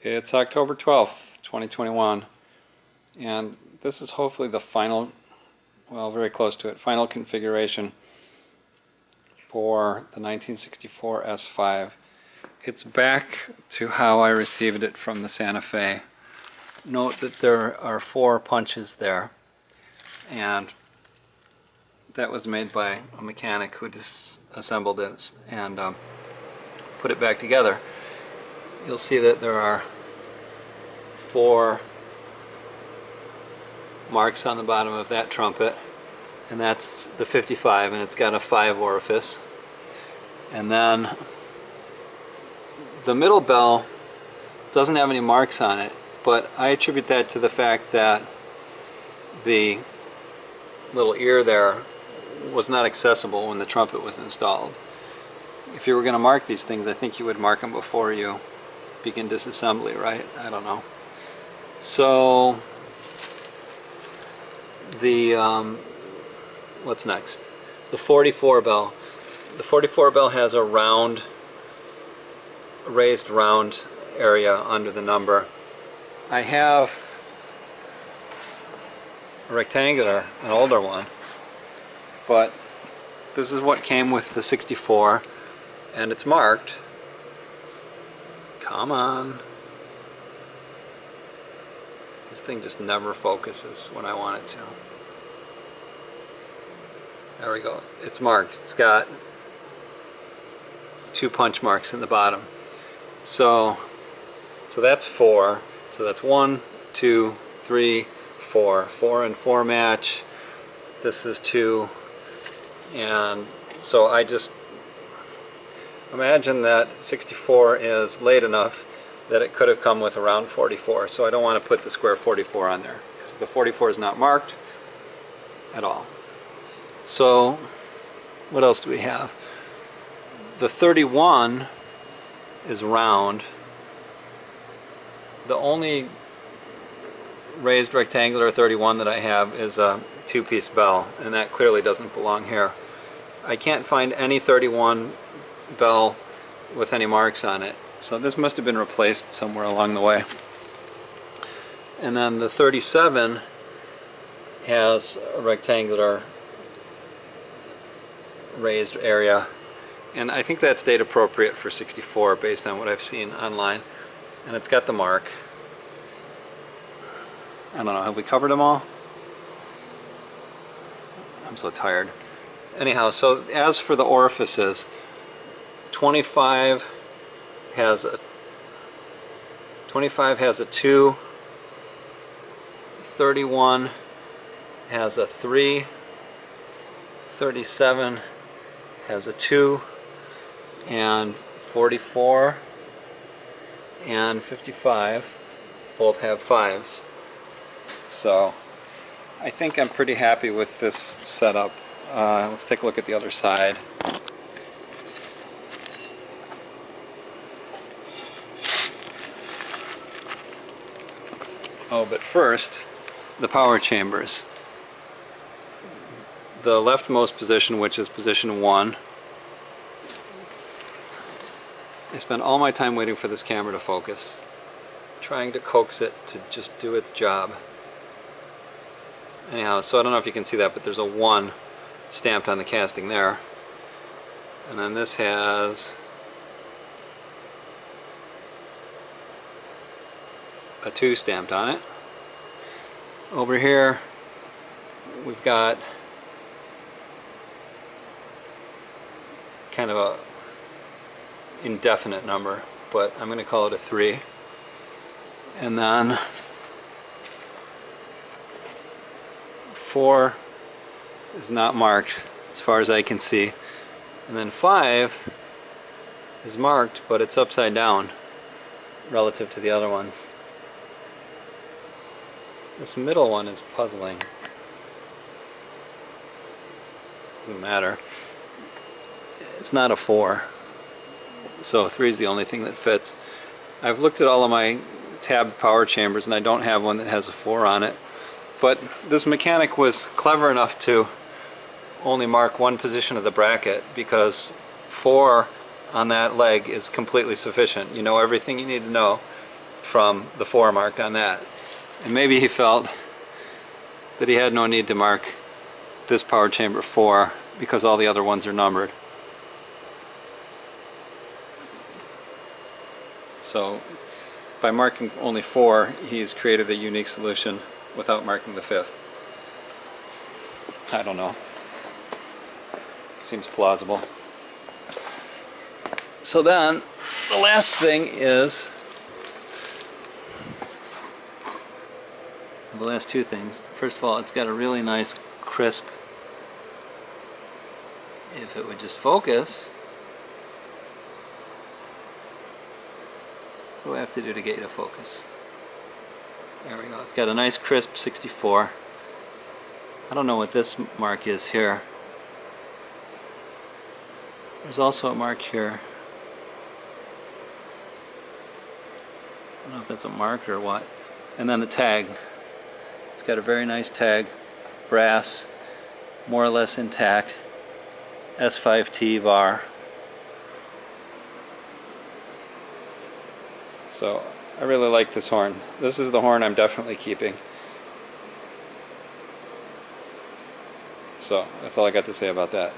It's October 12th, 2021, and this is hopefully the final, well, very close to it, final configuration for the 1964 S5. It's back to how I received it from the Santa Fe. Note that there are 4 punches there, and that was made by a mechanic who disassembled this and put it back together. You'll see that there are 4 marks on the bottom of that trumpet, and that's the 55, and it's got a 5 orifice. And then the middle bell doesn't have any marks on it, but I attribute that to the fact that the little ear there was not accessible when the trumpet was installed. If you were going to mark these things, I think you would mark them before you begin disassembly, right? I don't know. So the what's next? The 44 bell. The 44 bell has a round, raised round area under the number. I have a rectangular, an older one, but this is what came with the 64, and it's marked. Come on. This thing just never focuses when I want it to. There we go. It's marked. It's got 2 punch marks in the bottom. So that's 4. So that's 1, 2, 3, 4. 4 and 4 match. This is 2. And so I just imagine that 64 is late enough that it could have come with a round 44. So I don't want to put the square 44 on there because the 44 is not marked at all. So what else do we have? The 31 is round. The only raised rectangular 31 that I have is a 2-piece bell, and that clearly doesn't belong here. I can't find any 31 bell with any marks on it, so this must have been replaced somewhere along the way. And then the 37 has a rectangular raised area, and I think that's date appropriate for 64 based on what I've seen online, and it's got the mark. I don't know, have we covered them all? I'm so tired. Anyhow, so as for the orifices, 25 has a 2, 31 has a 3, 37 has a 2, and 44 and 55 both have 5s. So I think I'm pretty happy with this setup. Let's take a look at the other side. Oh, but first, the power chambers. The leftmost position, which is position 1. I spent all my time waiting for this camera to focus, trying to coax it to just do its job. Anyhow, so I don't know if you can see that, but there's a 1 stamped on the casting there. And then this has a 2 stamped on it. Over here we've got kind of a indefinite number, but I'm going to call it a 3. And then 4 is not marked as far as I can see, and then 5 is marked, but it's upside down relative to the other ones. This middle one is puzzling. Doesn't matter. It's not a 4, so 3 is the only thing that fits. I've looked at all of my tabbed power chambers and I don't have one that has a 4 on it, but this mechanic was clever enough to only mark 1 position of the bracket, because 4 on that leg is completely sufficient. You know everything you need to know. from the 4 marked on that. And maybe he felt that he had no need to mark this power chamber 4 because all the other ones are numbered. So by marking only 4, he's created a unique solution without marking the 5th. I don't know. Seems plausible. So then, the last thing is, the last 2 things. First of all, it's got a really nice crisp, if it would just focus. What do I have to do to get you to focus? There we go. It's got a nice crisp 64. I don't know what this mark is here. There's also a mark here. I don't know if that's a mark or what. And then the tag. It's got a very nice tag, brass, more or less intact, S5T var. So I really like this horn. This is the horn I'm definitely keeping. So that's all I got to say about that.